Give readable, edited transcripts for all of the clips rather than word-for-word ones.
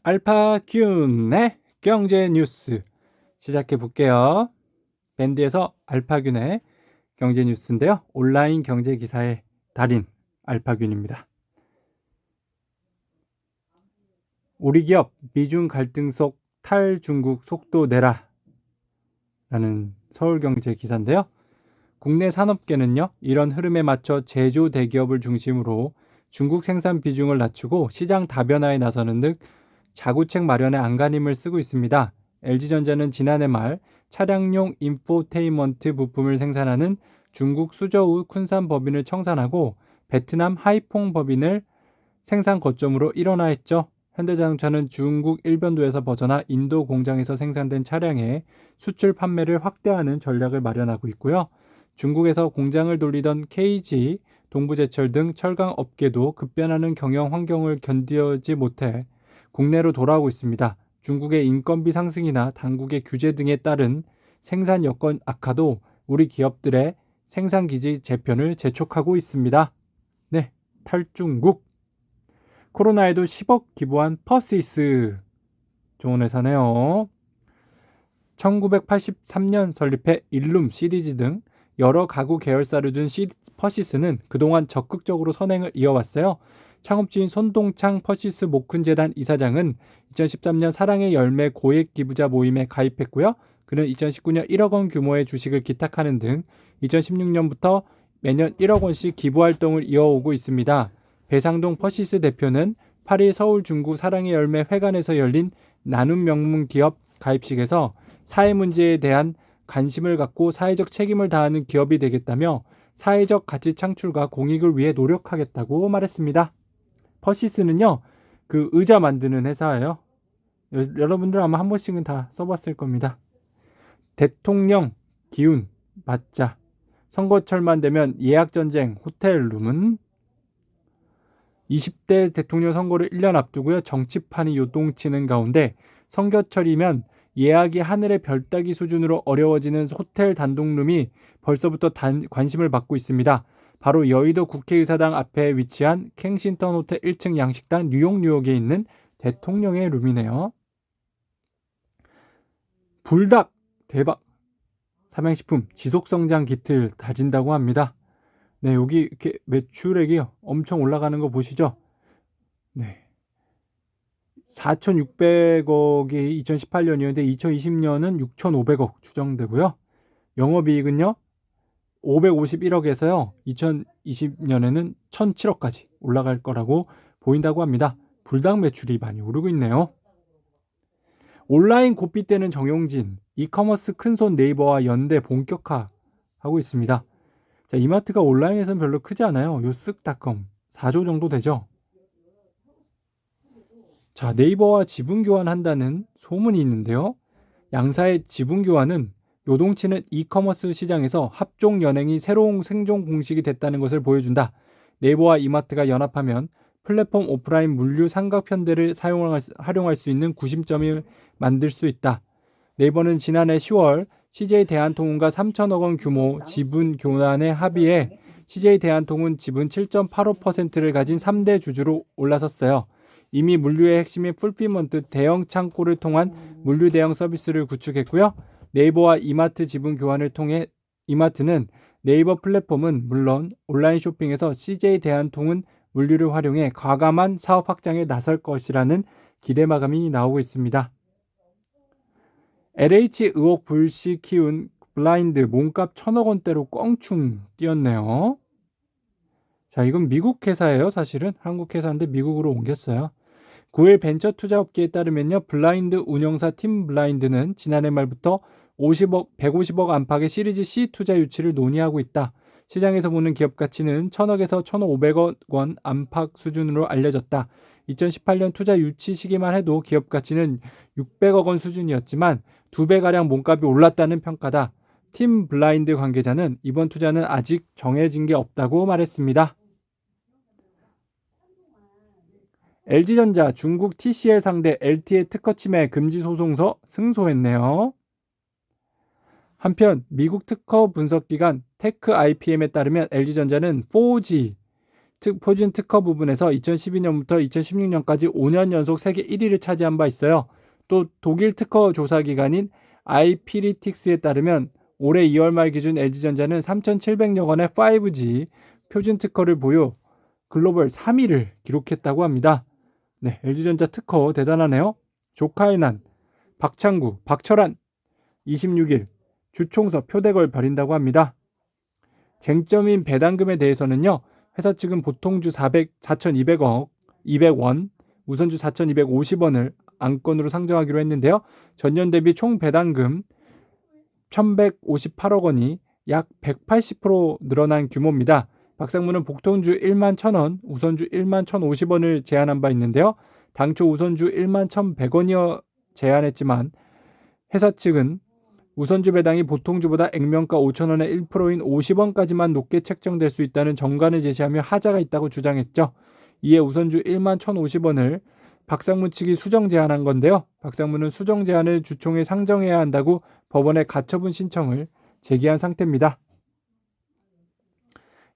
알파균의 경제 뉴스 시작해 볼게요. 밴드에서 알파균의 경제 뉴스인데요. 온라인 경제 기사의 달인 알파균입니다. 우리 기업 미중 갈등 속 탈중국 속도 내라 라는 서울경제 기사인데요. 국내 산업계는요, 이런 흐름에 맞춰 제조 대기업을 중심으로 중국 생산 비중을 낮추고 시장 다변화에 나서는 등 자구책 마련에 안간힘을 쓰고 있습니다. LG전자는 지난해 말 차량용 인포테인먼트 부품을 생산하는 중국 수저우 쿤산 법인을 청산하고 베트남 하이퐁 법인을 생산 거점으로 일원화했죠. 현대자동차는 중국 일변도에서 벗어나 인도 공장에서 생산된 차량의 수출 판매를 확대하는 전략을 마련하고 있고요. 중국에서 공장을 돌리던 KG, 동부제철 등 철강 업계도 급변하는 경영 환경을 견디지 못해 국내로 돌아오고 있습니다. 중국의 인건비 상승이나 당국의 규제 등에 따른 생산 여건 악화도 우리 기업들의 생산기지 재편을 재촉하고 있습니다. 네, 탈중국. 코로나에도 10억 기부한 퍼시스. 좋은 회사네요. 1983년 설립해 일룸 시리즈 등 여러 가구 계열사를 둔 퍼시스는 그동안 적극적으로 선행을 이어왔어요. 창업주인 손동창 퍼시스 모큰재단 이사장은 2013년 사랑의 열매 고액 기부자 모임에 가입했고요. 그는 2019년 1억 원 규모의 주식을 기탁하는 등 2016년부터 매년 1억 원씩 기부 활동을 이어오고 있습니다. 배상동 퍼시스 대표는 8일 서울 중구 사랑의 열매 회관에서 열린 나눔 명문 기업 가입식에서 사회 문제에 대한 관심을 갖고 사회적 책임을 다하는 기업이 되겠다며 사회적 가치 창출과 공익을 위해 노력하겠다고 말했습니다. 퍼시스는요, 그 의자 만드는 회사예요. 여러분들 아마 한 번씩은 다 써봤을 겁니다. 대통령 기운 받자. 선거철만 되면 예약전쟁 호텔룸은 20대 대통령 선거를 1년 앞두고요. 정치판이 요동치는 가운데 선거철이면 예약이 하늘의 별 따기 수준으로 어려워지는 호텔 단독룸이 벌써부터 관심을 받고 있습니다. 바로 여의도 국회의사당 앞에 위치한 켄싱턴 호텔 1층 양식당 뉴욕에 있는 대통령의 룸이네요. 불닭 대박. 삼양식품 지속성장 기틀 다진다고 합니다. 네, 여기 이렇게 매출액이 엄청 올라가는 거 보시죠? 네. 4,600억이 2018년이었는데 2020년은 6,500억 추정되고요. 영업이익은요. 551억에서요. 2020년에는 1,007억까지 올라갈 거라고 보인다고 합니다. 불닭 매출이 많이 오르고 있네요. 온라인 고삐 때는 정용진, 이커머스 큰손 네이버와 연대 본격화하고 있습니다. 자, 이마트가 온라인에서는 별로 크지 않아요. 요 쓱닷컴 4조 정도 되죠. 자, 네이버와 지분 교환한다는 소문이 있는데요. 양사의 지분 교환은 요동치는 이커머스 시장에서 합종 연행이 새로운 생존 공식이 됐다는 것을 보여준다. 네이버와 이마트가 연합하면 플랫폼 오프라인 물류 삼각편대를 활용할 수 있는 구심점을 만들 수 있다. 네이버는 지난해 10월 CJ 대한통운과 3천억 원 규모 지분 교환에 합의해 CJ 대한통운 지분 7.85%를 가진 3대 주주로 올라섰어요. 이미 물류의 핵심인 풀피먼트 대형 창고를 통한 물류 대형 서비스를 구축했고요. 네이버와 이마트 지분 교환을 통해 이마트는 네이버 플랫폼은 물론 온라인 쇼핑에서 CJ 대한통운 물류를 활용해 과감한 사업 확장에 나설 것이라는 기대 마감이 나오고 있습니다. LH 의혹 불씨 키운 블라인드 몸값 1,000억 원대로 껑충 뛰었네요. 자, 이건 미국 회사예요. 사실은 한국 회사인데 미국으로 옮겼어요. 9일 벤처 투자 업계에 따르면요. 블라인드 운영사 팀 블라인드는 지난해 말부터 150억 안팎의 시리즈 C 투자 유치를 논의하고 있다. 시장에서 보는 기업 가치는 1,000억에서 1,500억 원 안팎 수준으로 알려졌다. 2018년 투자 유치 시기만 해도 기업 가치는 600억 원 수준이었지만 2배가량 몸값이 올랐다는 평가다. 팀 블라인드 관계자는 이번 투자는 아직 정해진 게 없다고 말했습니다. LG전자 중국 TCL 상대 LTE 특허 침해 금지 소송서 승소했네요. 한편 미국 특허 분석기관 테크 IPM에 따르면 LG전자는 4G 표준 특허 부분에서 2012년부터 2016년까지 5년 연속 세계 1위를 차지한 바 있어요. 또 독일 특허 조사 기관인 아이피리틱스에 따르면 올해 2월 말 기준 LG전자는 3,700여 건의 5G 표준 특허를 보유 글로벌 3위를 기록했다고 합니다. 네, LG전자 특허 대단하네요. 조카의 난, 박창구, 박철환 26일 주총서 표대걸 벌인다고 합니다. 쟁점인 배당금에 대해서는요. 회사 측은 보통주 4,200원, 우선주 4,250원을 안건으로 상정하기로 했는데요. 전년 대비 총 배당금 1,158억 원이 약 180% 늘어난 규모입니다. 박상무는 보통주 1만 1,000원, 우선주 1만 1,050원을 제안한 바 있는데요. 당초 우선주 1만 1,100원이어 제안했지만 회사 측은 우선주 배당이 보통주보다 액면가 5,000원의 1%인 50원까지만 높게 책정될 수 있다는 정관을 제시하며 하자가 있다고 주장했죠. 이에 우선주 1만 1,050원을 박상무 측이 수정 제안한 건데요. 박상무는 수정 제안을 주총에 상정해야 한다고 법원에 가처분 신청을 제기한 상태입니다.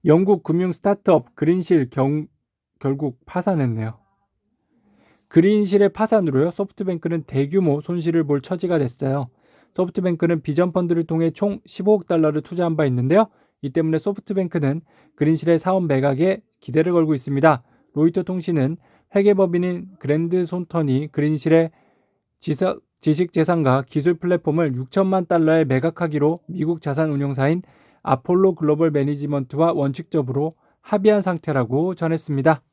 영국 금융 스타트업 그린실 결국 파산했네요. 그린실의 파산으로요. 소프트뱅크는 대규모 손실을 볼 처지가 됐어요. 소프트뱅크는 비전 펀드를 통해 총 15억 달러를 투자한 바 있는데요. 이 때문에 소프트뱅크는 그린실의 사업 매각에 기대를 걸고 있습니다. 로이터 통신은 회계법인인 그랜드 손턴이 그린실의 지식재산과 기술 플랫폼을 6천만 달러에 매각하기로 미국 자산운용사인 아폴로 글로벌 매니지먼트와 원칙적으로 합의한 상태라고 전했습니다.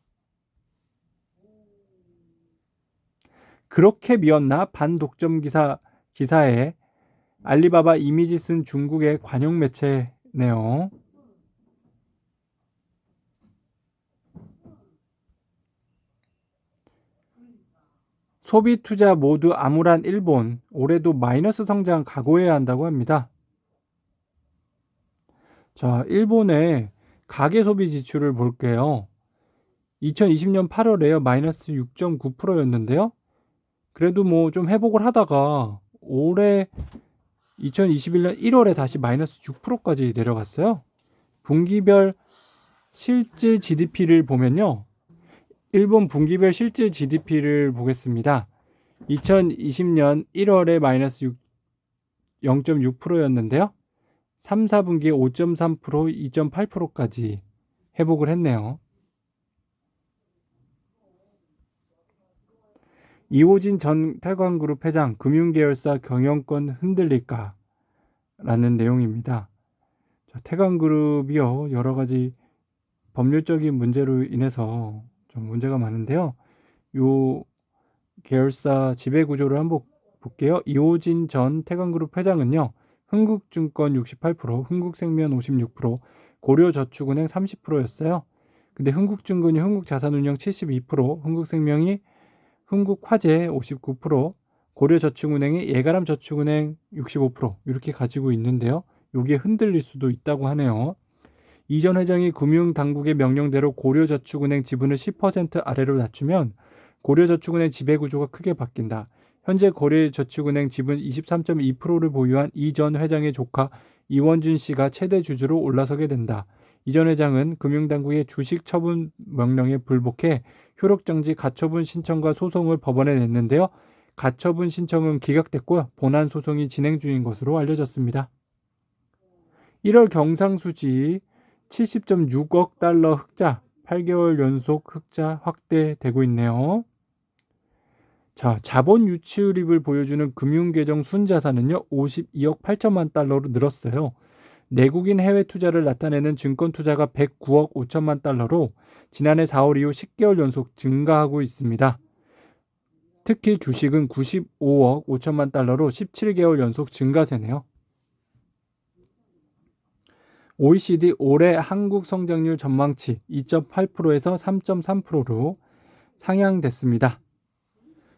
그렇게 미웠나? 반독점 기사에 알리바바 이미지 쓴 중국의 관용 매체네요. 소비 투자 모두 암울한 일본, 올해도 마이너스 성장 각오해야 한다고 합니다. 자, 일본의 가계 소비 지출을 볼게요. 2020년 8월에요. 마이너스 6.9%였는데요. 그래도 뭐 좀 회복을 하다가 올해 2021년 1월에 다시 마이너스 6%까지 내려갔어요. 분기별 실질 GDP를 보면요. 일본 분기별 실질 GDP를 보겠습니다. 2020년 1월에 마이너스 0.6%였는데요. 3, 4분기에 5.3%, 2.8%까지 회복을 했네요. 이호진 전 태광그룹 회장 금융계열사 경영권 흔들릴까? 라는 내용입니다. 태광그룹이요. 여러 가지 법률적인 문제로 인해서 좀 문제가 많은데요. 요 계열사 지배구조를 한번 볼게요. 이호진 전 태광그룹 회장은요. 흥국증권 68%, 흥국생명 56%, 고려저축은행 30%였어요. 근데 흥국증권이 흥국자산운용 72%, 흥국생명이 흥국화재 59%, 고려저축은행이 예가람저축은행 65% 이렇게 가지고 있는데요. 이게 흔들릴 수도 있다고 하네요. 이 전 회장이 금융당국의 명령대로 고려저축은행 지분을 10% 아래로 낮추면 고려저축은행 지배구조가 크게 바뀐다. 현재 고려저축은행 지분 23.2%를 보유한 이 전 회장의 조카 이원준 씨가 최대 주주로 올라서게 된다. 이 전 회장은 금융당국의 주식 처분 명령에 불복해 효력정지 가처분 신청과 소송을 법원에 냈는데요. 가처분 신청은 기각됐고 본안 소송이 진행 중인 것으로 알려졌습니다. 1월 경상수지 70.6억 달러 흑자, 8개월 연속 흑자 확대되고 있네요. 자, 자본 유출입을 보여주는 금융계정 순자산은요, 52억 8천만 달러로 늘었어요. 내국인 해외 투자를 나타내는 증권 투자가 109억 5천만 달러로 지난해 4월 이후 10개월 연속 증가하고 있습니다. 특히 주식은 95억 5천만 달러로 17개월 연속 증가세네요. OECD 올해 한국 성장률 전망치 2.8%에서 3.3%로 상향됐습니다.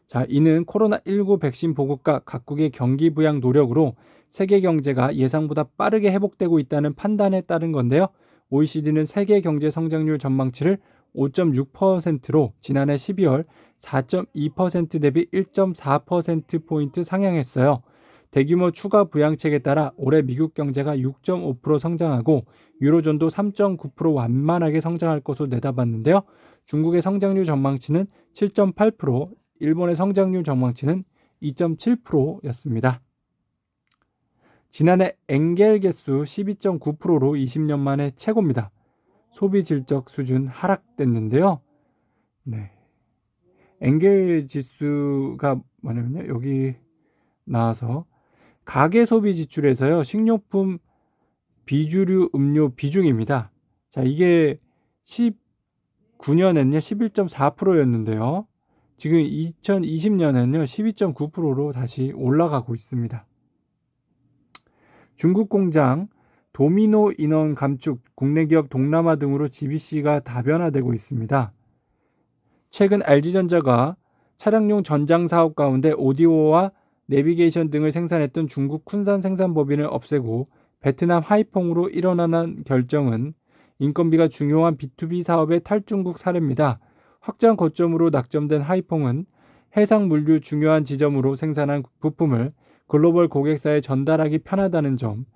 자, 이는 코로나19 백신 보급과 각국의 경기 부양 노력으로 세계 경제가 예상보다 빠르게 회복되고 있다는 판단에 따른 건데요. OECD는 세계 경제 성장률 전망치를 5.6%로 지난해 12월 4.2% 대비 1.4%포인트 상향했어요. 대규모 추가 부양책에 따라 올해 미국 경제가 6.5% 성장하고 유로존도 3.9% 완만하게 성장할 것으로 내다봤는데요. 중국의 성장률 전망치는 7.8%, 일본의 성장률 전망치는 2.7%였습니다. 지난해 엔겔 개수 12.9%로 20년 만에 최고입니다. 소비 질적 수준 하락됐는데요. 네. 엔겔 지수가 뭐냐면요. 여기 나와서 가계 소비 지출에서요. 식료품, 비주류, 음료 비중입니다. 자, 이게 19년엔요. 11.4%였는데요. 지금 2020년에는요. 12.9%로 다시 올라가고 있습니다. 중국 공장 도미노 인원 감축, 국내 기업 동남아 등으로 GBC가 다변화되고 있습니다. 최근 LG전자가 차량용 전장 사업 가운데 오디오와 내비게이션 등을 생산했던 중국 쿤산 생산법인을 없애고 베트남 하이퐁으로 일어나는 결정은 인건비가 중요한 B2B 사업의 탈중국 사례입니다. 확장 거점으로 낙점된 하이퐁은 해상 물류 중요한 지점으로 생산한 부품을 글로벌 고객사에 전달하기 편하다는 점,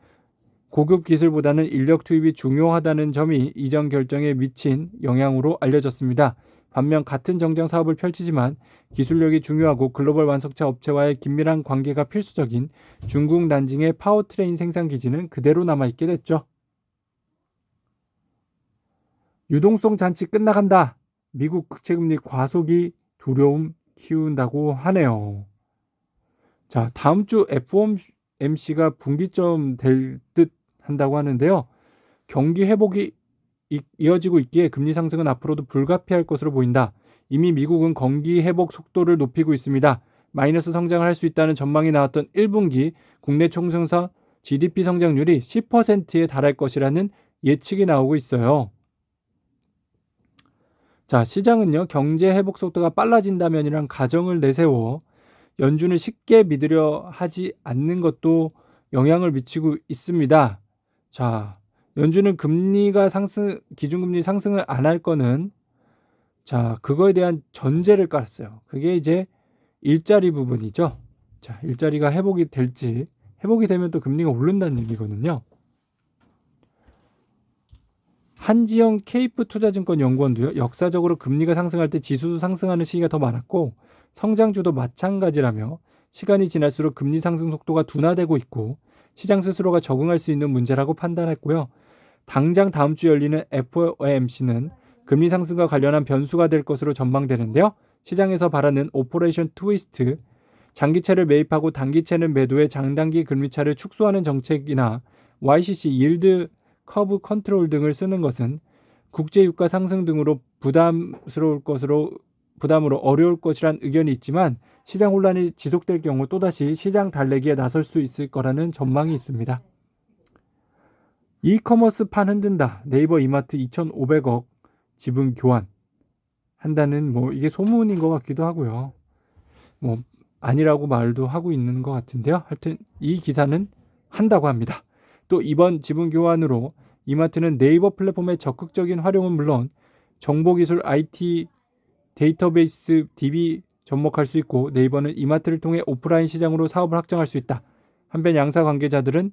고급 기술보다는 인력 투입이 중요하다는 점이 이전 결정에 미친 영향으로 알려졌습니다. 반면 같은 정장 사업을 펼치지만 기술력이 중요하고 글로벌 완성차 업체와의 긴밀한 관계가 필수적인 중국 난징의 파워트레인 생산 기지는 그대로 남아있게 됐죠. 유동성 잔치 끝나간다. 미국 국채금리 과속이 두려움 키운다고 하네요. 자, 다음 주 FOMC가 분기점 될 듯 한다고 하는데요. 경기 회복이 이어지고 있기에 금리 상승은 앞으로도 불가피할 것으로 보인다. 이미 미국은 경기 회복 속도를 높이고 있습니다. 마이너스 성장을 할 수 있다는 전망이 나왔던 1분기 국내 총생산 GDP 성장률이 10%에 달할 것이라는 예측이 나오고 있어요. 자, 시장은요, 경제 회복 속도가 빨라진다면이란 가정을 내세워 연준을 쉽게 믿으려 하지 않는 것도 영향을 미치고 있습니다. 자, 연준은 금리가 기준금리 상승을 안 할 거는, 자, 그거에 대한 전제를 깔았어요. 그게 이제 일자리 부분이죠. 자, 일자리가 회복이 되면 또 금리가 오른다는 얘기거든요. 한지영 케이프 투자증권 연구원도요. 역사적으로 금리가 상승할 때 지수도 상승하는 시기가 더 많았고 성장주도 마찬가지라며 시간이 지날수록 금리 상승 속도가 둔화되고 있고 시장 스스로가 적응할 수 있는 문제라고 판단했고요. 당장 다음 주 열리는 FOMC는 금리 상승과 관련한 변수가 될 것으로 전망되는데요. 시장에서 바라는 오퍼레이션 트위스트, 장기채를 매입하고 단기채는 매도해 장단기 금리차를 축소하는 정책이나 YCC 일드 커브 컨트롤 등을 쓰는 것은 국제 유가 상승 등으로 부담으로 어려울 것이란 의견이 있지만 시장 혼란이 지속될 경우 또다시 시장 달래기에 나설 수 있을 거라는 전망이 있습니다. 이커머스 판 흔든다. 네이버 이마트 2,500억 지분 교환 한다는 이게 소문인 것 같기도 하고요. 아니라고 말도 하고 있는 것 같은데요. 하여튼 이 기사는 한다고 합니다. 또 이번 지분 교환으로 이마트는 네이버 플랫폼의 적극적인 활용은 물론 정보기술 IT 데이터베이스 DB 접목할 수 있고 네이버는 이마트를 통해 오프라인 시장으로 사업을 확장할 수 있다. 한편 양사 관계자들은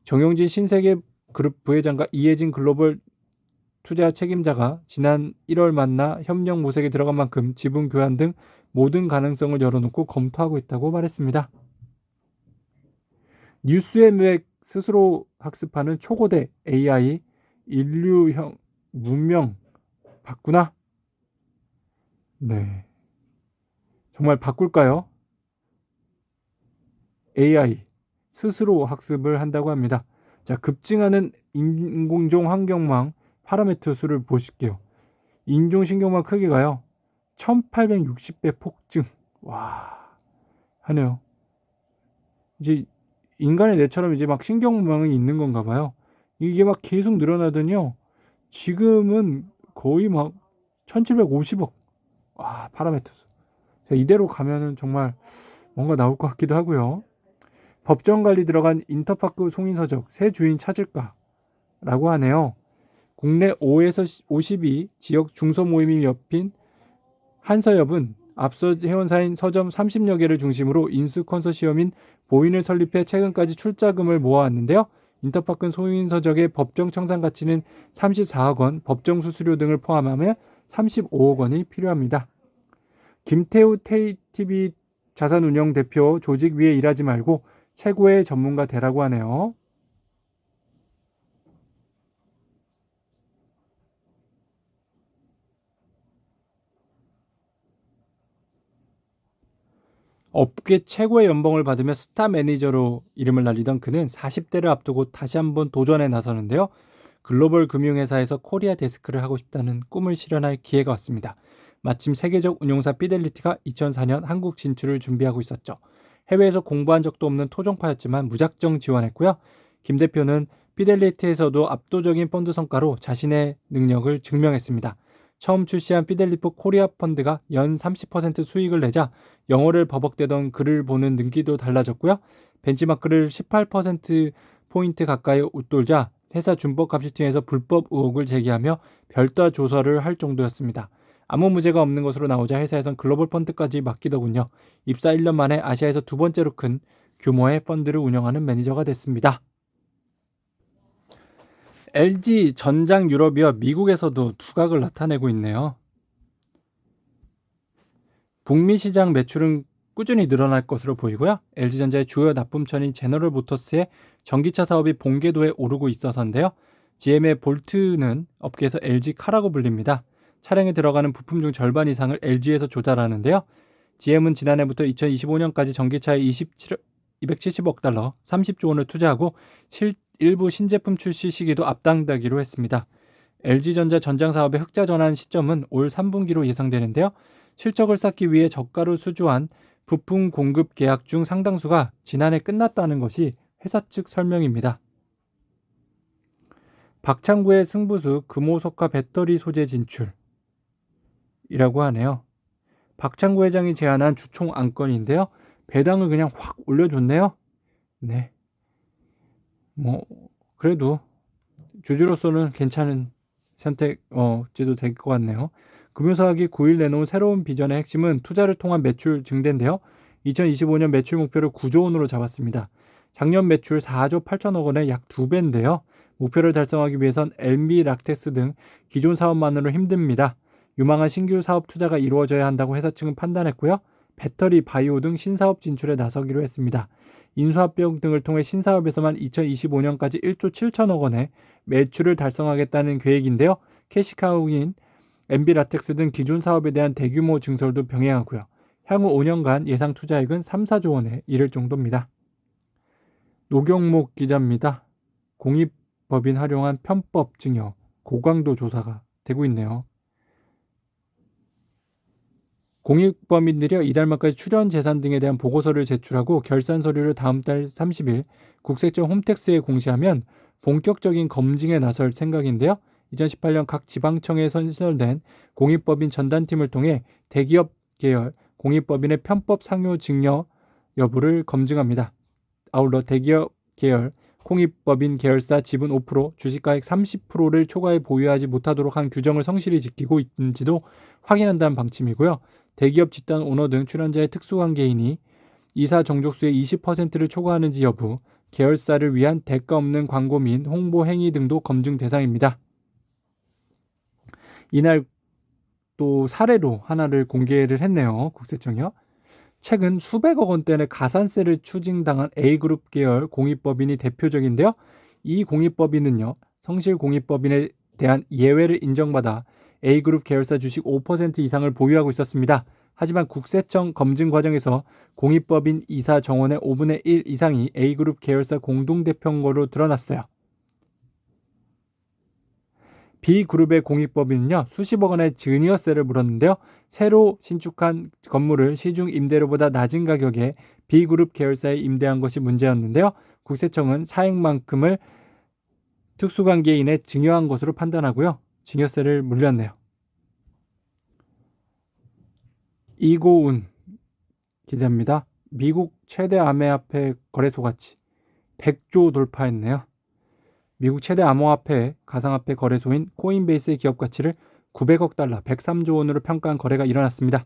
정용진 신세계그룹 부회장과 이혜진 글로벌 투자 책임자가 지난 1월 만나 협력 모색에 들어간 만큼 지분 교환 등 모든 가능성을 열어놓고 검토하고 있다고 말했습니다. 뉴스의 맥 스스로 학습하는 초고대 AI 인류형 문명 바꾸나? 네. 정말 바꿀까요? AI 스스로 학습을 한다고 합니다. 자, 급증하는 인공종 환경망 파라미터 수를 보실게요. 인종신경망 크기가요. 1860배 폭증. 와, 하네요. 이제 인간의 뇌처럼 이제 막 신경망이 있는 건가 봐요. 이게 막 계속 늘어나더니요. 지금은 거의 막 1750억. 와, 파라미터 수. 자, 이대로 가면은 정말 뭔가 나올 것 같기도 하고요. 법정 관리 들어간 인터파크 송인서적 새 주인 찾을까? 라고 하네요. 국내 5에서 52 지역 중소 모임이 엮인 한서엽은 앞서 회원사인 서점 30여 개를 중심으로 인수 컨소시엄인 보인을 설립해 최근까지 출자금을 모아왔는데요. 인터파크는 소유인 서적의 법정 청산 가치는 34억 원, 법정 수수료 등을 포함하면 35억 원이 필요합니다. 김태우 TV 자산운용 대표 조직 위에 일하지 말고 최고의 전문가 되라고 하네요. 업계 최고의 연봉을 받으며 스타 매니저로 이름을 날리던 그는 40대를 앞두고 다시 한번 도전에 나서는데요. 글로벌 금융회사에서 코리아 데스크를 하고 싶다는 꿈을 실현할 기회가 왔습니다. 마침 세계적 운용사 피델리티가 2004년 한국 진출을 준비하고 있었죠. 해외에서 공부한 적도 없는 토종파였지만 무작정 지원했고요. 김 대표는 피델리티에서도 압도적인 펀드 성과로 자신의 능력을 증명했습니다. 처음 출시한 피델리프 코리아 펀드가 연 30% 수익을 내자 영어를 버벅대던 그를 보는 눈길도 달라졌고요. 벤치마크를 18%포인트 가까이 웃돌자 회사 준법감시팀에서 불법 의혹을 제기하며 별도 조사를 할 정도였습니다. 아무 문제가 없는 것으로 나오자 회사에선 글로벌 펀드까지 맡기더군요. 입사 1년 만에 아시아에서 두 번째로 큰 규모의 펀드를 운영하는 매니저가 됐습니다. LG 전장 유럽이와 미국에서도 두각을 나타내고 있네요. 북미 시장 매출은 꾸준히 늘어날 것으로 보이고요. LG전자의 주요 납품처인 제너럴 모터스의 전기차 사업이 본궤도에 오르고 있어서인데요. GM의 볼트는 업계에서 LG카라고 불립니다. 차량에 들어가는 부품 중 절반 이상을 LG에서 조달하는데요. GM은 지난해부터 2025년까지 전기차에 270억 달러, 30조 원을 투자하고 일부 신제품 출시 시기도 앞당기기로 했습니다. LG전자 전장 사업의 흑자 전환 시점은 올 3분기로 예상되는데요. 실적을 쌓기 위해 저가로 수주한 부품 공급 계약 중 상당수가 지난해 끝났다는 것이 회사 측 설명입니다. 박창구의 승부수 금호석화 배터리 소재 진출이라고 하네요. 박창구 회장이 제안한 주총 안건인데요. 배당을 그냥 확 올려줬네요. 네. 그래도 주주로서는 괜찮은 선택지도 될 것 같네요. 금융사학이 9일 내놓은 새로운 비전의 핵심은 투자를 통한 매출 증대인데요. 2025년 매출 목표를 9조 원으로 잡았습니다. 작년 매출 4조 8천억 원의 약 2배인데요. 목표를 달성하기 위해선 LB 락텍스 등 기존 사업만으로 힘듭니다. 유망한 신규 사업 투자가 이루어져야 한다고 회사 측은 판단했고요. 배터리, 바이오 등 신사업 진출에 나서기로 했습니다. 인수합병 등을 통해 신사업에서만 2025년까지 1조 7천억 원의 매출을 달성하겠다는 계획인데요. 캐시카우인 MB라텍스 등 기존 사업에 대한 대규모 증설도 병행하고요. 향후 5년간 예상 투자액은 3, 4조 원에 이를 정도입니다. 노경목 기자입니다. 공익법인 활용한 편법 증여, 고강도 조사가 되고 있네요. 공익법인들이 이달 말까지 출연 재산 등에 대한 보고서를 제출하고 결산 서류를 다음 달 30일 국세청 홈택스에 공시하면 본격적인 검증에 나설 생각인데요. 2018년 각 지방청에 선출된 공익법인 전담팀을 통해 대기업 계열 공익법인의 편법 상호 증여 여부를 검증합니다. 아울러 대기업 계열 공익법인 계열사 지분 5%, 주식가액 30%를 초과해 보유하지 못하도록 한 규정을 성실히 지키고 있는지도 확인한다는 방침이고요. 대기업 집단 오너 등 출연자의 특수관계인이 이사 정족수의 20%를 초과하는지 여부, 계열사를 위한 대가 없는 광고 및 홍보 행위 등도 검증 대상입니다. 이날 또 사례로 하나를 공개를 했네요. 국세청이요. 최근 수백억 원대의 가산세를 추징당한 A그룹 계열 공익법인이 대표적인데요. 이 공익법인은요. 성실공익법인에 대한 예외를 인정받아 A그룹 계열사 주식 5% 이상을 보유하고 있었습니다. 하지만 국세청 검증 과정에서 공익법인 이사 정원의 5분의 1 이상이 A그룹 계열사 공동대표인 것으로 드러났어요. B그룹의 공익법인은요. 수십억 원의 증여세를 물었는데요. 새로 신축한 건물을 시중 임대료보다 낮은 가격에 B그룹 계열사에 임대한 것이 문제였는데요. 국세청은 차액만큼을 특수관계인에 증여한 것으로 판단하고요. 증여세를 물렸네요. 이고운 기자입니다. 미국 최대 암호화폐 거래소 가치 100조 돌파했네요. 미국 최대 암호화폐 가상화폐 거래소인 코인베이스의 기업 가치를 900억 달러, 103조 원으로 평가한 거래가 일어났습니다.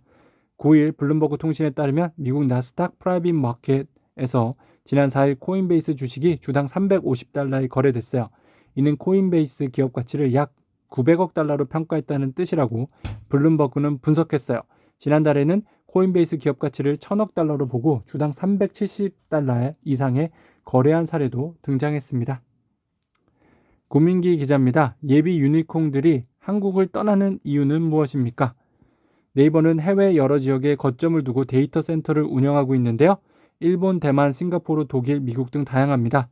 9일 블룸버그 통신에 따르면 미국 나스닥 프라이빗 마켓에서 지난 4일 코인베이스 주식이 주당 $350에 거래됐어요. 이는 코인베이스 기업 가치를 약 900억 달러로 평가했다는 뜻이라고 블룸버그는 분석했어요. 지난달에는 코인베이스 기업 가치를 1000억 달러로 보고 주당 $370 이상의 거래한 사례도 등장했습니다. 구민기 기자입니다. 예비 유니콘들이 한국을 떠나는 이유는 무엇입니까? 네이버는 해외 여러 지역에 거점을 두고 데이터 센터를 운영하고 있는데요. 일본, 대만, 싱가포르, 독일, 미국 등 다양합니다.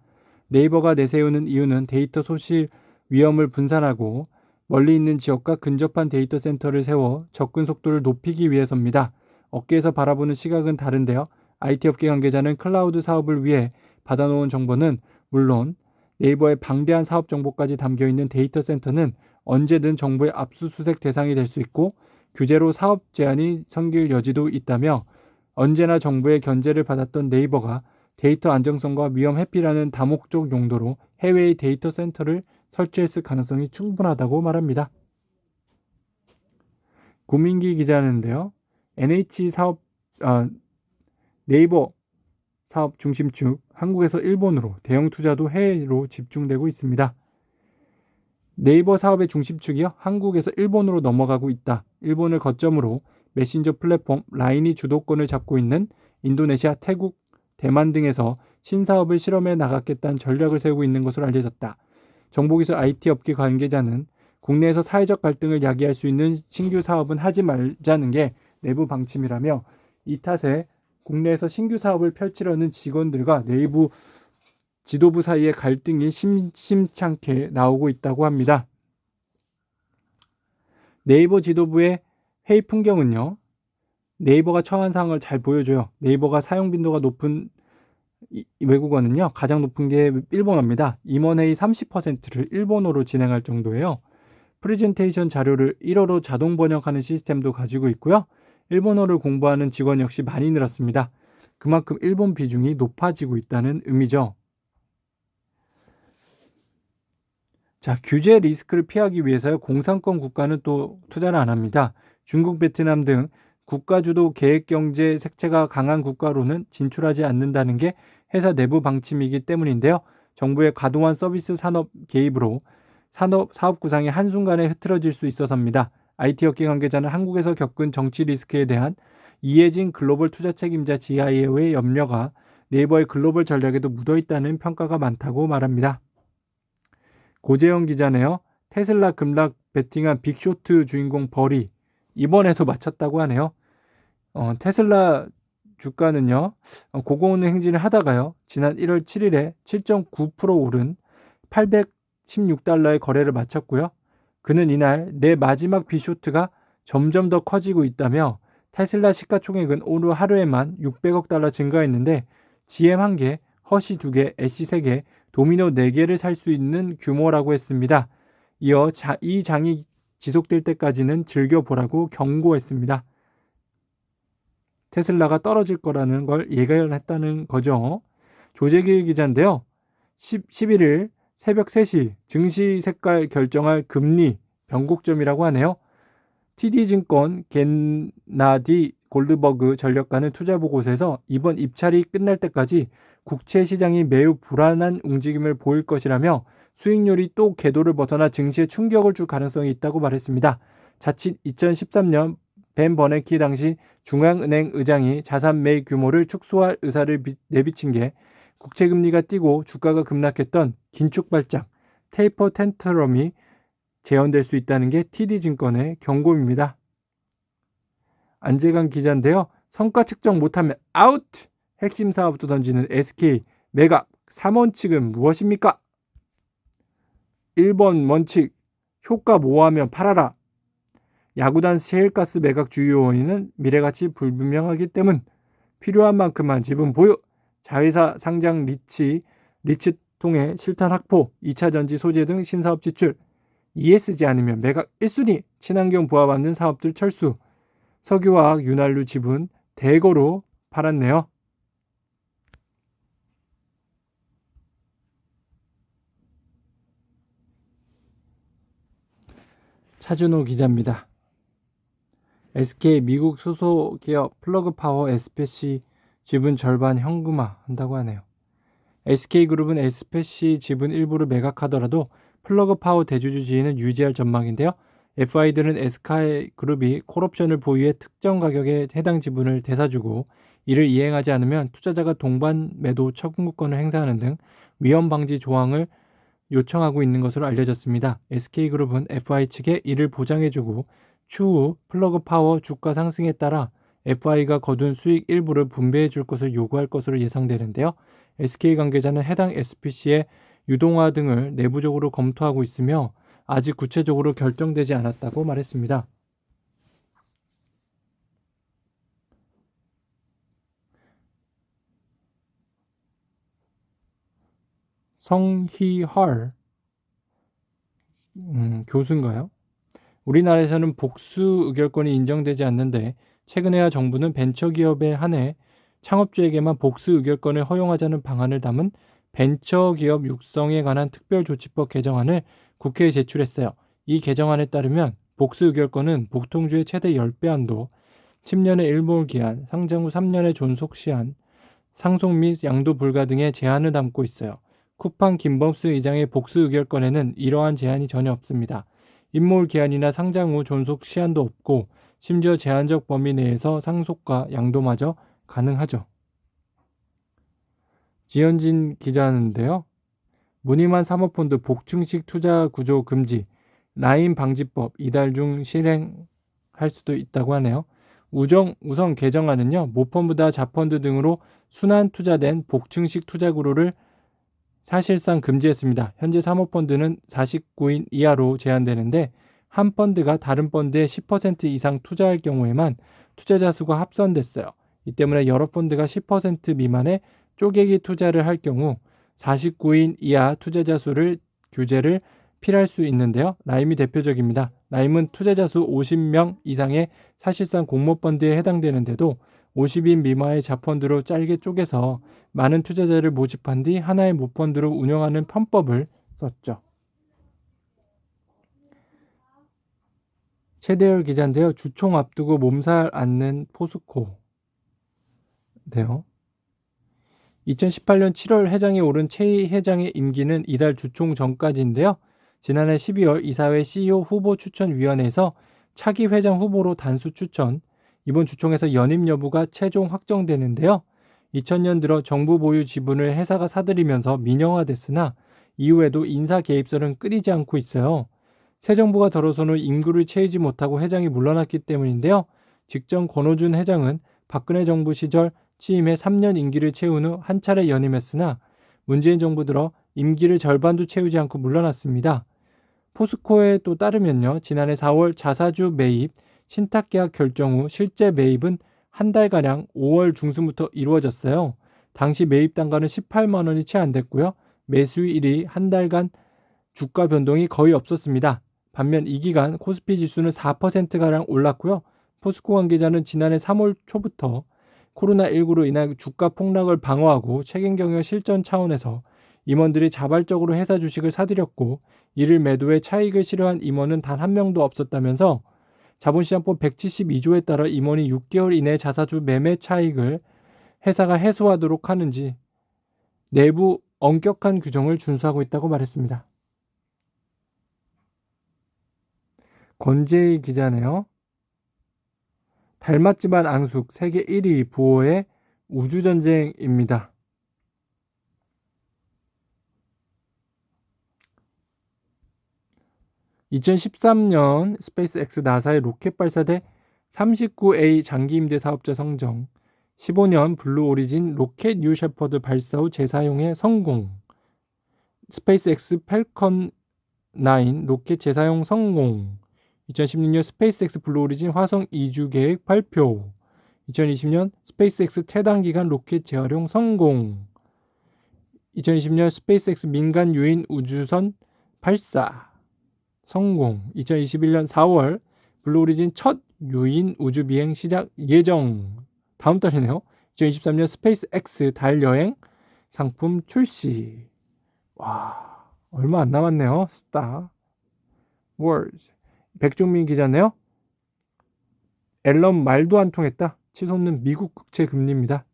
네이버가 내세우는 이유는 데이터 소실 위험을 분산하고 멀리 있는 지역과 근접한 데이터 센터를 세워 접근 속도를 높이기 위해서입니다. 업계에서 바라보는 시각은 다른데요. IT 업계 관계자는 클라우드 사업을 위해 받아놓은 정보는 물론 네이버의 방대한 사업 정보까지 담겨있는 데이터 센터는 언제든 정부의 압수수색 대상이 될 수 있고 규제로 사업 제한이 생길 여지도 있다며 언제나 정부의 견제를 받았던 네이버가 데이터 안정성과 위험 회피라는 다목적 용도로 해외의 데이터 센터를 설치했을 가능성이 충분하다고 말합니다. 구민기 기자는데요. NH 사업 네이버 사업 중심축 한국에서 일본으로 대형 투자도 해외로 집중되고 있습니다. 네이버 사업의 중심축이요. 한국에서 일본으로 넘어가고 있다. 일본을 거점으로 메신저 플랫폼 라인이 주도권을 잡고 있는 인도네시아, 태국, 대만 등에서 신사업을 실험해 나가겠다는 전략을 세우고 있는 것으로 알려졌다. 정보기술 IT 업계 관계자는 국내에서 사회적 갈등을 야기할 수 있는 신규 사업은 하지 말자는 게 내부 방침이라며 이 탓에 국내에서 신규 사업을 펼치려는 직원들과 내부 지도부 사이의 갈등이 심심찮게 나오고 있다고 합니다. 네이버 지도부의 회의 풍경은요. 네이버가 처한 상황을 잘 보여줘요. 네이버가 사용 빈도가 높은 외국어는요. 가장 높은 게 일본어입니다. 임원회의 30%를 일본어로 진행할 정도예요. 프레젠테이션 자료를 1어로 자동 번역하는 시스템도 가지고 있고요. 일본어를 공부하는 직원 역시 많이 늘었습니다. 그만큼 일본 비중이 높아지고 있다는 의미죠. 자, 규제 리스크를 피하기 위해서요. 공산권 국가는 또 투자를 안 합니다. 중국, 베트남 등 국가주도 계획경제 색채가 강한 국가로는 진출하지 않는다는 게 회사 내부 방침이기 때문인데요. 정부의 과도한 서비스 산업 개입으로 사업 구상이 한순간에 흐트러질 수 있어서입니다. IT 업계 관계자는 한국에서 겪은 정치 리스크에 대한 이해진 글로벌 투자 책임자 GIO의 염려가 네이버의 글로벌 전략에도 묻어있다는 평가가 많다고 말합니다. 고재영 기자네요. 테슬라 급락 베팅한 빅쇼트 주인공 벌이 이번에도 맞췄다고 하네요. 테슬라 주가는요. 고공운행 행진을 하다가요. 지난 1월 7일에 7.9% 오른 $816의 거래를 마쳤고요. 그는 이날 내 마지막 빅쇼트가 점점 더 커지고 있다며 테슬라 시가총액은 오늘 하루에만 $600억 증가했는데 GM 1개, 허쉬 2개, 애쉬 3개, 도미노 4개를 살 수 있는 규모라고 했습니다. 이어 이 장이 지속될 때까지는 즐겨보라고 경고했습니다. 테슬라가 떨어질 거라는 걸 예견했다는 거죠. 조재길 기자인데요. 11일 새벽 3시 증시 색깔 결정할 금리 변곡점이라고 하네요. TD증권 겐나디 골드버그 전략가는 투자보고서에서 이번 입찰이 끝날 때까지 국채 시장이 매우 불안한 움직임을 보일 것이라며 수익률이 또 궤도를 벗어나 증시에 충격을 줄 가능성이 있다고 말했습니다. 자칫 2013년 벤 버네키 당시 중앙은행 의장이 자산 매입 규모를 축소할 의사를 내비친 게 국채금리가 뛰고 주가가 급락했던 긴축 발작, 테이퍼 텐트럼이 재현될 수 있다는 게 TD증권의 경고입니다. 안재강 기자인데요. 성과 측정 못하면 아웃! 핵심 사업도 던지는 SK 매각 3원칙은 무엇입니까? 1번 원칙 효과 모호하면 팔아라. 야구단 셰일가스 매각 주요 원인은 미래가치 불분명하기 때문. 필요한 만큼만 지분 보유. 자회사 상장 리츠 통해 실탄 확보, 2차 전지 소재 등 신사업 지출. ESG 아니면 매각 1순위, 친환경 부합하는 사업들 철수, 석유화학 윤활유 지분 대거로 팔았네요. 차준호 기자입니다. SK 미국 소속기업 플러그파워 SPC 지분 절반 현금화 한다고 하네요. SK그룹은 SPC 지분 일부를 매각하더라도 플러그파워 대주주 지위는 유지할 전망인데요. FI들은 SK그룹이 콜옵션을 보유해 특정 가격에 해당 지분을 되사주고 이를 이행하지 않으면 투자자가 동반 매도 청구권을 행사하는 등 위험 방지 조항을 요청하고 있는 것으로 알려졌습니다. SK그룹은 FI 측에 이를 보장해주고 추후 플러그파워 주가 상승에 따라 FI가 거둔 수익 일부를 분배해 줄 것을 요구할 것으로 예상되는데요. SK 관계자는 해당 SPC의 유동화 등을 내부적으로 검토하고 있으며 아직 구체적으로 결정되지 않았다고 말했습니다. 성희헐 교수인가요? 우리나라에서는 복수 의결권이 인정되지 않는데 최근에야 정부는 벤처기업에 한해 창업주에게만 복수 의결권을 허용하자는 방안을 담은 벤처기업 육성에 관한 특별조치법 개정안을 국회에 제출했어요. 이 개정안에 따르면 복수 의결권은 보통주의 최대 10배 한도, 10년의 일몰 기한, 상장 후 3년의 존속 시한, 상속 및 양도 불가 등의 제한을 담고 있어요. 쿠팡 김범수 의장의 복수 의결권에는 이러한 제한이 전혀 없습니다. 임몰 기한이나 상장 후 존속 시한도 없고 심지어 제한적 범위 내에서 상속과 양도마저 가능하죠. 지현진 기자인데요. 무늬만 사모펀드 복층식 투자 구조 금지, 라인 방지법 이달 중 실행할 수도 있다고 하네요. 우선 개정안은요. 모펀드나 자펀드 등으로 순환 투자된 복층식 투자 구조를 사실상 금지했습니다. 현재 사모펀드는 49인 이하로 제한되는데 한 펀드가 다른 펀드에 10% 이상 투자할 경우에만 투자자 수가 합산됐어요. 이 때문에 여러 펀드가 10% 미만의 쪼개기 투자를 할 경우 49인 이하 투자자 수를 규제를 필요할 수 있는데요. 라임이 대표적입니다. 라임은 투자자 수 50명 이상의 사실상 공모펀드에 해당되는데도 50인 미만의 자펀드로 짧게 쪼개서 많은 투자자를 모집한 뒤 하나의 모펀드로 운영하는 편법을 썼죠. 최대열 기자인데요. 주총 앞두고 몸살 앓는 포스코. 네요. 2018년 7월 회장에 오른 최 회장의 임기는 이달 주총 전까지인데요. 지난해 12월 이사회 CEO 후보 추천위원회에서 차기 회장 후보로 단수 추천, 이번 주총에서 연임 여부가 최종 확정되는데요. 2000년 들어 정부 보유 지분을 회사가 사들이면서 민영화됐으나 이후에도 인사 개입설은 끊이지 않고 있어요. 새 정부가 들어선 후 임구를 채우지 못하고 회장이 물러났기 때문인데요. 직전 권오준 회장은 박근혜 정부 시절 취임해 3년 임기를 채운 후 한 차례 연임했으나 문재인 정부 들어 임기를 절반도 채우지 않고 물러났습니다. 포스코에 또 따르면요. 지난해 4월 자사주 매입, 신탁계약 결정 후 실제 매입은 한 달가량 5월 중순부터 이루어졌어요. 당시 매입 단가는 18만 원이 채 안 됐고요. 매수일이 한 달간 주가 변동이 거의 없었습니다. 반면 이 기간 코스피 지수는 4%가량 올랐고요. 포스코 관계자는 지난해 3월 초부터 코로나19로 인한 주가 폭락을 방어하고 책임 경영 실전 차원에서 임원들이 자발적으로 회사 주식을 사들였고 이를 매도해 차익을 실현한 임원은 단 한 명도 없었다면서 자본시장법 172조에 따라 임원이 6개월 이내 자사주 매매 차익을 회사가 해소하도록 하는지 내부 엄격한 규정을 준수하고 있다고 말했습니다. 권재희 기자네요. 닮았지만 앙숙 세계 1위 부호의 우주전쟁입니다. (2013년) 스페이스X 나사의 로켓 발사대 39A 장기 임대 사업자 선정, 15년 블루 오리진 로켓 뉴 셰퍼드 발사 후 재사용에 성공, 스페이스X 펠컨 9 로켓 재사용 성공, 2016년 스페이스X 블루 오리진 화성 이주 계획 발표, 2020년 스페이스X 최단기간 로켓 재활용 성공, 2020년 스페이스X 민간 유인 우주선 발사 성공, 2021년 4월 블루 오리진 첫 유인 우주 비행 시작 예정, 다음 달이네요. 2023년 스페이스X 달 여행 상품 출시. 와, 얼마 안 남았네요. 스타 월즈. 백종민 기자네요. 앨런 말도 안 통했다. 치솟는 미국 국채 금리입니다.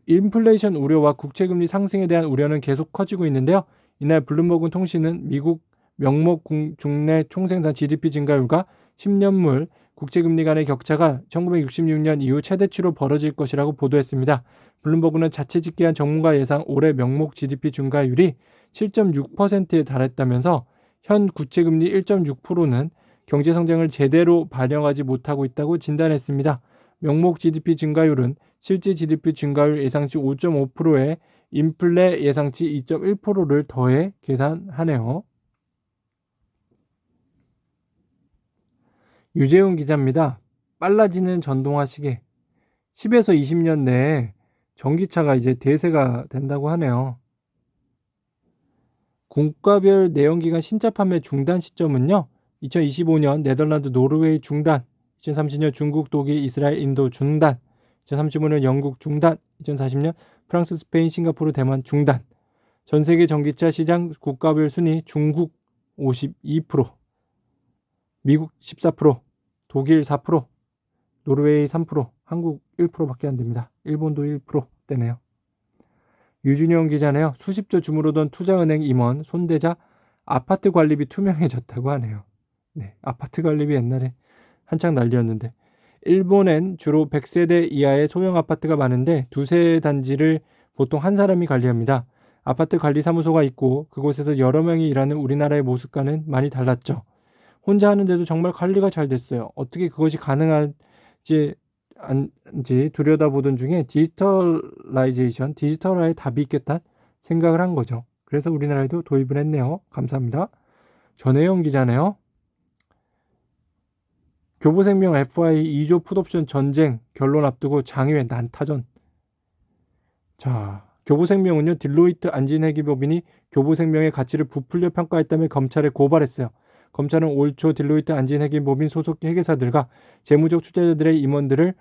인플레이션 우려와 국채금리 상승에 대한 우려는 계속 커지고 있는데요. 이날 블룸버그 통신은 미국 명목 중내 총생산 GDP 증가율과 10년물 국채금리 간의 격차가 1966년 이후 최대치로 벌어질 것이라고 보도했습니다. 블룸버그는 자체 집계한 전문가 예상 올해 명목 GDP 증가율이 7.6%에 달했다면서 현 국채금리 1.6%는 경제성장을 제대로 반영하지 못하고 있다고 진단했습니다. 명목 GDP 증가율은 실제 GDP 증가율 예상치 5.5%에 인플레 예상치 2.1%를 더해 계산하네요. 유재훈 기자입니다. 빨라지는 전동화 시계. 10에서 20년 내에 전기차가 이제 대세가 된다고 하네요. 국가별 내연기관 신차 판매 중단 시점은요. 2025년 네덜란드, 노르웨이 중단, 2030년 중국, 독일, 이스라엘, 인도 중단, 2035년 영국 중단, 2040년 프랑스, 스페인, 싱가포르, 대만 중단. 전 세계 전기차 시장 국가별 순위 중국 52%, 미국 14%, 독일 4%, 노르웨이 3%, 한국 1%밖에 안 됩니다. 일본도 1%대네요. 유준영 기자네요. 수십조 주무르던 투자은행 임원 손대자 아파트 관리비 투명해졌다고 하네요. 네, 아파트 관리비 옛날에 한창 난리였는데 일본엔 주로 100세대 이하의 소형 아파트가 많은데 두세 단지를 보통 한 사람이 관리합니다. 아파트 관리 사무소가 있고 그곳에서 여러 명이 일하는 우리나라의 모습과는 많이 달랐죠. 혼자 하는데도 정말 관리가 잘 됐어요. 어떻게 그것이 가능한지 들여다보던 중에 디지털화에 답이 있겠다 생각을 한 거죠. 그래서 우리나라에도 도입을 했네요. 감사합니다. 전혜영 기자네요. 교보생명 FI 2조 풋옵션 전쟁 결론 앞두고 장외 난타전. 자, 교보생명은요. 딜로이트 안진회계법인이 교보생명의 가치를 부풀려 평가했다며 검찰에 고발했어요. 검찰은 올 초 딜로이트 안진회계법인 소속 회계사들과 재무적 투자자들의 임원들을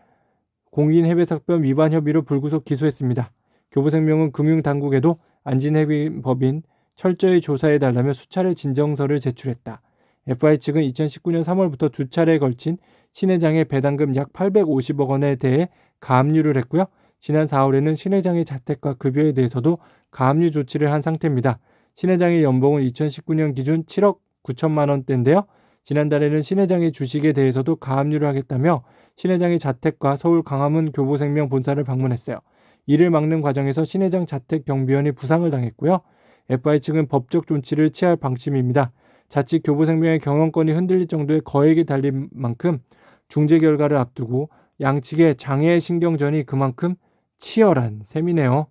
공인해외사건 위반 혐의로 불구속 기소했습니다. 교보생명은 금융당국에도 안진회계법인 철저히 조사해달라며 수차례 진정서를 제출했다. FI 측은 2019년 3월부터 두 차례에 걸친 신 회장의 배당금 약 850억 원에 대해 가압류를 했고요. 지난 4월에는 신 회장의 자택과 급여에 대해서도 가압류 조치를 한 상태입니다. 신 회장의 연봉은 2019년 기준 7억 9천만 원대인데요. 지난달에는 신 회장의 주식에 대해서도 가압류를 하겠다며 신 회장의 자택과 서울 강화문 교보생명 본사를 방문했어요. 이를 막는 과정에서 신 회장 자택 경비원이 부상을 당했고요. FI 측은 법적 조치를 취할 방침입니다. 자칫 교보생명의 경영권이 흔들릴 정도의 거액이 달린 만큼 중재 결과를 앞두고 양측의 장애 신경전이 그만큼 치열한 셈이네요.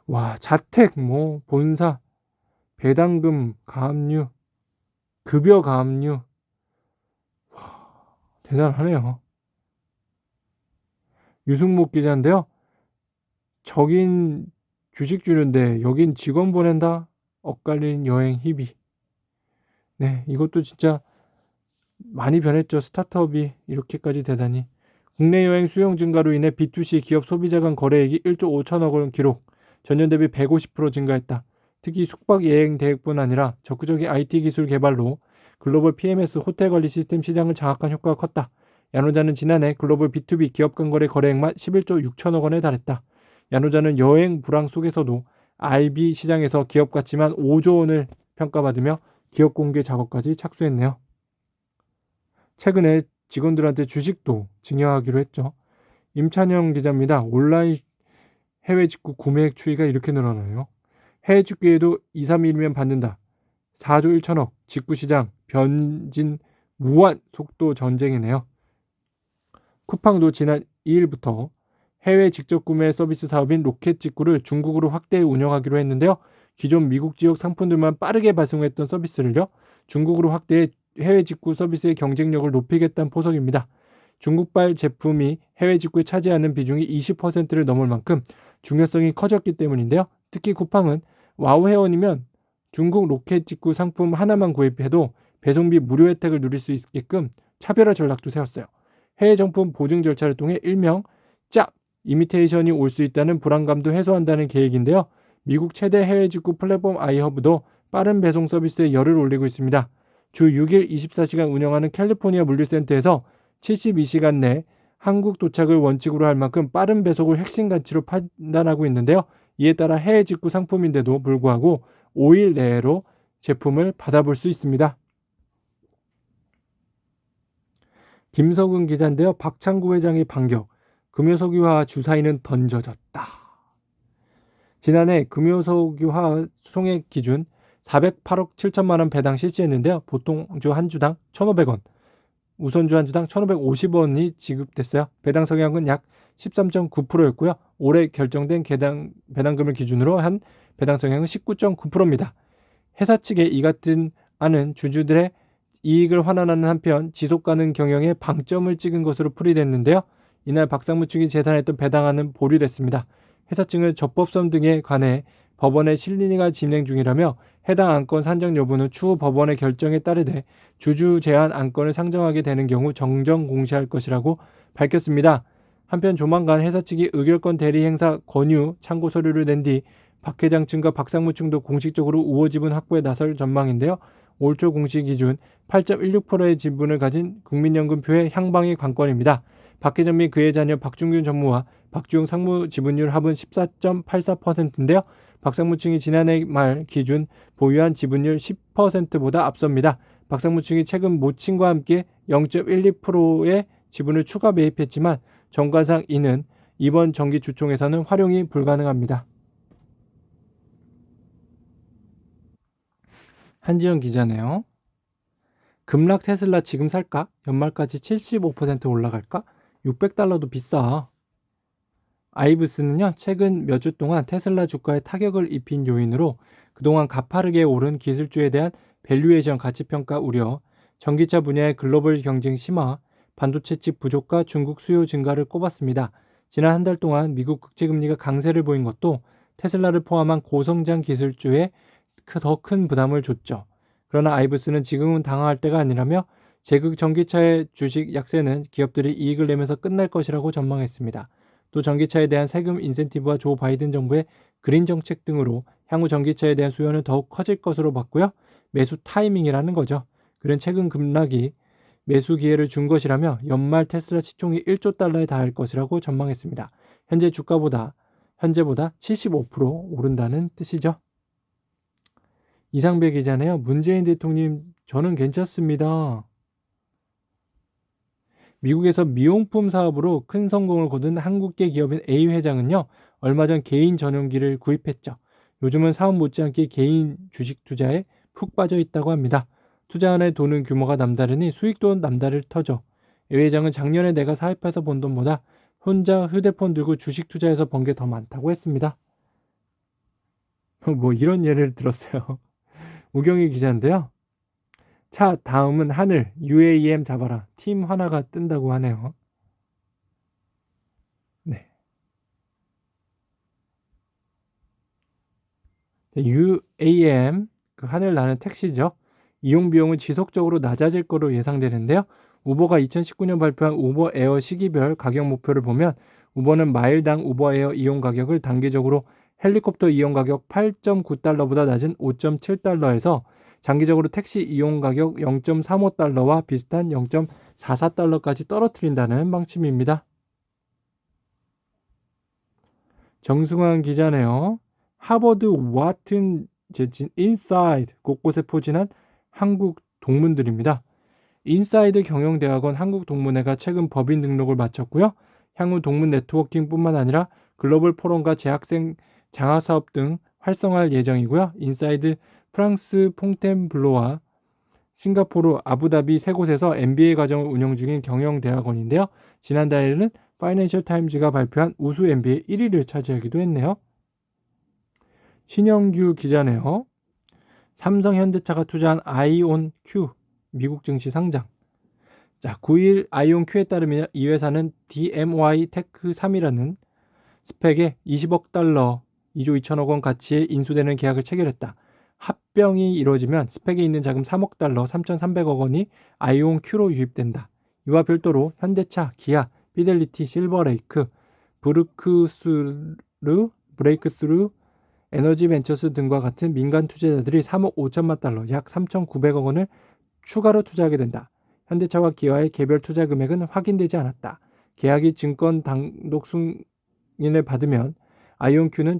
와, 자택, 본사, 배당금 가압류, 급여 가압류. 와, 대단하네요. 유승목 기자인데요. 저긴 주식 주는데 여긴 직원 보낸다? 엇갈린 여행 희비. 네, 이것도 진짜 많이 변했죠. 스타트업이 이렇게까지 되다니. 국내 여행 수용 증가로 인해 B2C 기업 소비자 간 거래액이 1조 5천억 원 기록. 전년 대비 150% 증가했다. 특히 숙박 예행 대행뿐 아니라 적극적인 IT 기술 개발로 글로벌 PMS 호텔 관리 시스템 시장을 장악한 효과가 컸다. 야노자는 지난해 글로벌 B2B 기업 간 거래 거래액만 11조 6천억 원에 달했다. 야노자는 여행 불황 속에서도 IB 시장에서 기업 가치만 5조 원을 평가받으며 기업 공개 작업까지 착수했네요. 최근에 직원들한테 주식도 증여하기로 했죠. 임찬영 기자입니다. 온라인 해외 직구 구매액 추이가 이렇게 늘어나요. 해외 직구에도 2, 3일이면 받는다. 4조 1천억 직구시장 변진 무한 속도 전쟁이네요. 쿠팡도 지난 2일부터 해외 직접 구매 서비스 사업인 로켓 직구를 중국으로 확대 운영하기로 했는데요. 기존 미국 지역 상품들만 빠르게 발송했던 서비스를요. 중국으로 확대해 해외 직구 서비스의 경쟁력을 높이겠다는 포석입니다. 중국발 제품이 해외 직구에 차지하는 비중이 20%를 넘을 만큼 중요성이 커졌기 때문인데요. 특히 쿠팡은 와우 회원이면 중국 로켓 직구 상품 하나만 구입해도 배송비 무료 혜택을 누릴 수 있게끔 차별화 전략도 세웠어요. 해외 정품 보증 절차를 통해 일명 짭 이미테이션이 올 수 있다는 불안감도 해소한다는 계획인데요. 미국 최대 해외 직구 플랫폼 아이허브도 빠른 배송 서비스에 열을 올리고 있습니다. 주 6일 24시간 운영하는 캘리포니아 물류센터에서 72시간 내 한국 도착을 원칙으로 할 만큼 빠른 배송을 핵심 가치로 판단하고 있는데요. 이에 따라 해외 직구 상품인데도 불구하고 5일 내로 제품을 받아볼 수 있습니다. 김석은 기자인데요. 박창구 회장의 반격. 금요석유화 주사위는 던져졌다. 지난해 금요석유화 총액 기준 408억 7천만 원 배당 실시했는데요. 보통주 한 주당 1,500원, 우선주 한 주당 1,550원이 지급됐어요. 배당 성향은 약 13.9%였고요. 올해 결정된 배당금을 기준으로 한 배당 성향은 19.9%입니다. 회사 측의 이 같은 안은 주주들의 이익을 환원하는 한편 지속가능 경영에 방점을 찍은 것으로 풀이됐는데요. 이날 박상무 측이 제단했던 배당안은 보류됐습니다. 회사 측은 적법성 등에 관해 법원의 심리가 진행 중이라며 해당 안건 산정 여부는 추후 법원의 결정에 따르되 주주 제한 안건을 상정하게 되는 경우 정정 공시할 것이라고 밝혔습니다. 한편 조만간 회사 측이 의결권 대리 행사 권유 참고 서류를 낸 뒤 박 회장 측과 박상무 측도 공식적으로 우호 지분 확보에 나설 전망인데요. 올 초 공시 기준 8.16%의 지분을 가진 국민연금표의 향방의 관건입니다. 박 회장 및 그의 자녀 박준균 전무와 박주영 상무 지분율 합은 14.84%인데요. 박상무 측이 지난해 말 기준 보유한 지분율 10%보다 앞섭니다. 박상무 측이 최근 모친과 함께 0.12%의 지분을 추가 매입했지만 정관상 이는 이번 정기 주총에서는 활용이 불가능합니다. 한지영 기자네요. 급락 테슬라 지금 살까? 연말까지 75% 올라갈까? $600도 비싸. 아이브스는요, 최근 몇 주 동안 테슬라 주가에 타격을 입힌 요인으로 그동안 가파르게 오른 기술주에 대한 밸류에이션 가치평가 우려, 전기차 분야의 글로벌 경쟁 심화, 반도체 칩 부족과 중국 수요 증가를 꼽았습니다. 지난 한 달 동안 미국 국채금리가 강세를 보인 것도 테슬라를 포함한 고성장 기술주에 더 큰 부담을 줬죠. 그러나 아이브스는 지금은 당황할 때가 아니라며 제극 전기차의 주식 약세는 기업들이 이익을 내면서 끝날 것이라고 전망했습니다. 또 전기차에 대한 세금 인센티브와 조 바이든 정부의 그린 정책 등으로 향후 전기차에 대한 수요는 더욱 커질 것으로 봤고요. 매수 타이밍이라는 거죠. 그는 최근 급락이 매수 기회를 준 것이라며 연말 테슬라 시총이 1조 달러에 닿을 것이라고 전망했습니다. 현재보다 75% 오른다는 뜻이죠. 이상배 기자네요. 문재인 대통령 저는 괜찮습니다. 미국에서 미용품 사업으로 큰 성공을 거둔 한국계 기업인 A 회장은요. 얼마 전 개인 전용기를 구입했죠. 요즘은 사업 못지않게 개인 주식 투자에 푹 빠져 있다고 합니다. 투자한의 돈은 규모가 남다르니 수익도 남다를 터죠. A 회장은 작년에 내가 사업해서 번 돈보다 혼자 휴대폰 들고 주식 투자해서 번 게 더 많다고 했습니다. 뭐 이런 예를 들었어요. 우경희 기자인데요. 차 다음은 하늘 UAM 잡아라. 팀 하나가 뜬다고 하네요. 네. UAM 그 하늘 나는 택시죠. 이용 비용은 지속적으로 낮아질 거로 예상되는데요. 우버가 2019년 발표한 우버 에어 시기별 가격 목표를 보면 우버는 마일당 우버 에어 이용 가격을 단기적으로 헬리콥터 이용 가격 8.9달러보다 낮은 5.7달러에서 장기적으로 택시 이용 가격 0.35달러와 비슷한 0.44달러까지 떨어뜨린다는 방침입니다. 정승환 기자네요. 하버드 와튼 제친 인사이드 곳곳에 포진한 한국 동문들입니다. 인사이드 경영대학원 한국동문회가 최근 법인 등록을 마쳤고요. 향후 동문 네트워킹뿐만 아니라 글로벌 포럼과 재학생 장학사업 등 활성화할 예정이고요. 인사이드 프랑스 퐁텐블로와 싱가포르, 아부다비 세 곳에서 MBA 과정을 운영 중인 경영대학원인데요. 지난달에는 파이낸셜 타임즈가 발표한 우수 MBA 1위를 차지하기도 했네요. 신영규 기자네요. 삼성 현대차가 투자한 아이온 Q 미국 증시 상장. 자, 9일 아이온 Q에 따르면 이 회사는 DMY 테크 3이라는 스펙에 20억 달러, 2조 2천억 원 가치에 인수되는 계약을 체결했다. 합병이 이루어지면 스펙에 있는 자금 3억 달러, 3,300억 원이 아이온 Q로 유입된다. 이와 별도로 현대차, 기아, 피델리티, 실버레이크, 브레이크스루, 에너지 벤처스 등과 같은 민간 투자자들이 3억 5천만 달러, 약 3,900억 원을 추가로 투자하게 된다. 현대차와 기아의 개별 투자 금액은 확인되지 않았다. 계약이 증권 단독 승인을 받으면 아이온큐는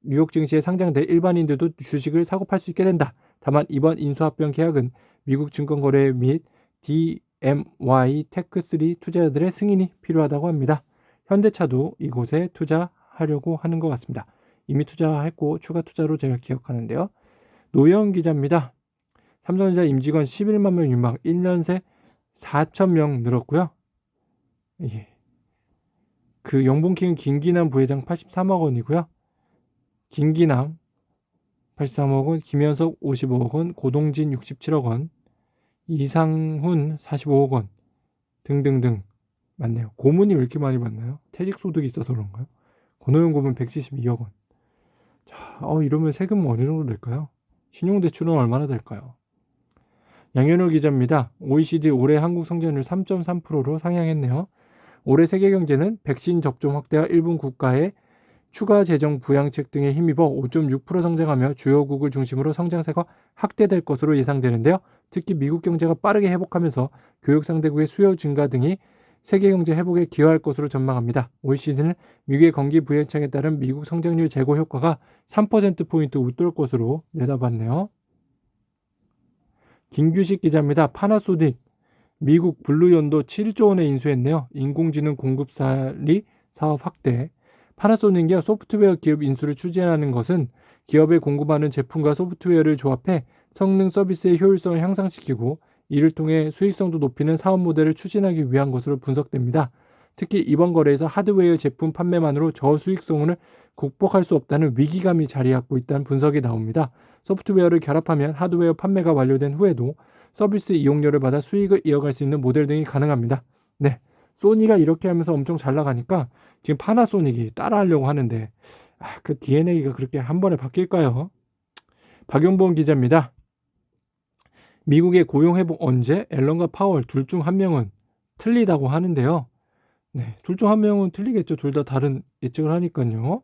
뉴욕 증시에 상장될 일반인들도 주식을 사고 팔 수 있게 된다. 다만 이번 인수합병 계약은 미국 증권거래 및 DMY 테크3 투자자들의 승인이 필요하다고 합니다. 현대차도 이곳에 투자하려고 하는 것 같습니다. 이미 투자했고 추가 투자로 제가 기억하는데요. 노영 기자입니다. 삼성전자 임직원 11만 명 윤망 1년 새 4천 명 늘었고요. 예. 그 영봉킹은 김기남 부회장 83억 원이고요. 김기남 83억 원, 김현석 55억 원, 고동진 67억 원, 이상훈 45억 원 등등등 맞네요. 고문이 왜 이렇게 많이 받나요? 퇴직소득이 있어서 그런가요? 권오영 고문 172억 원. 자, 이러면 세금 어느 정도 될까요? 신용대출은 얼마나 될까요? 양현호 기자입니다. OECD 올해 한국 성장률 3.3%로 상향했네요. 올해 세계 경제는 백신 접종 확대와 일부 국가의 추가 재정 부양책 등에 힘입어 5.6% 성장하며 주요국을 중심으로 성장세가 확대될 것으로 예상되는데요. 특히 미국 경제가 빠르게 회복하면서 교육 상대국의 수요 증가 등이 세계 경제 회복에 기여할 것으로 전망합니다. OECD는 미국의 경기 부양책에 따른 미국 성장률 제고 효과가 3%포인트 웃돌 것으로 내다봤네요. 김규식 기자입니다. 파나소닉 미국 블루연도 7조 원에 인수했네요. 인공지능 공급사리 사업 확대. 파나소닉이 소프트웨어 기업 인수를 추진하는 것은 기업에 공급하는 제품과 소프트웨어를 조합해 성능 서비스의 효율성을 향상시키고 이를 통해 수익성도 높이는 사업 모델을 추진하기 위한 것으로 분석됩니다. 특히 이번 거래에서 하드웨어 제품 판매만으로 저수익성을 극복할 수 없다는 위기감이 자리잡고 있다는 분석이 나옵니다. 소프트웨어를 결합하면 하드웨어 판매가 완료된 후에도 서비스 이용료를 받아 수익을 이어갈 수 있는 모델 등이 가능합니다. 네, 소니가 이렇게 하면서 엄청 잘 나가니까 지금 파나소닉이 따라하려고 하는데 그 DNA가 그렇게 한 번에 바뀔까요? 박용범 기자입니다. 미국의 고용 회복 언제? 앨런과 파월 둘 중 한 명은 틀리다고 하는데요. 네, 둘 중 한 명은 틀리겠죠. 둘 다 다른 예측을 하니까요.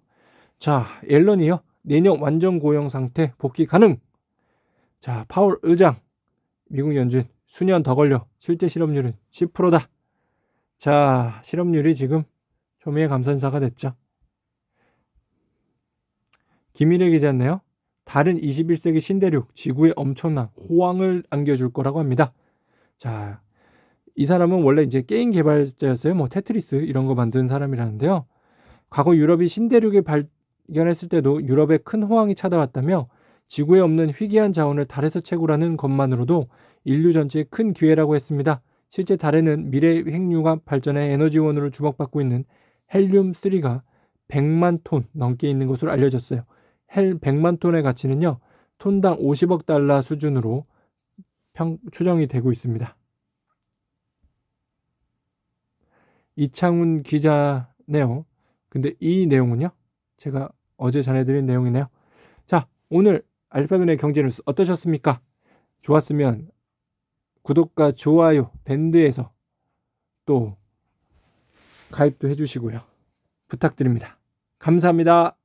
자, 앨런이요. 내년 완전 고용 상태 복귀 가능. 자, 파월 의장 미국 연준 수년 더 걸려 실제 실업률은 10%다. 자, 실업률이 지금 초미의 감산사가 됐죠. 김일혜 기자였네요. 다른 21세기 신대륙 지구에 엄청난 호황을 안겨줄 거라고 합니다. 자, 이 사람은 원래 이제 게임 개발자였어요. 뭐 테트리스 이런 거 만든 사람이라는데요. 과거 유럽이 신대륙을 발견했을 때도 유럽에 큰 호황이 찾아왔다며 지구에 없는 희귀한 자원을 달에서 채굴하는 것만으로도 인류 전체의 큰 기회라고 했습니다. 실제 달에는 미래 핵융합 발전의 에너지원으로 주목받고 있는 헬륨3가 100만 톤 넘게 있는 것으로 알려졌어요. 100만 톤의 가치는요. 톤당 50억 달러 수준으로 추정이 되고 있습니다. 이창훈 기자네요. 근데 이 내용은요. 제가 어제 전해드린 내용이네요. 자, 오늘 알파군의 경제뉴스 어떠셨습니까? 좋았으면 구독과 좋아요 밴드에서 또 가입도 해주시고요. 부탁드립니다. 감사합니다.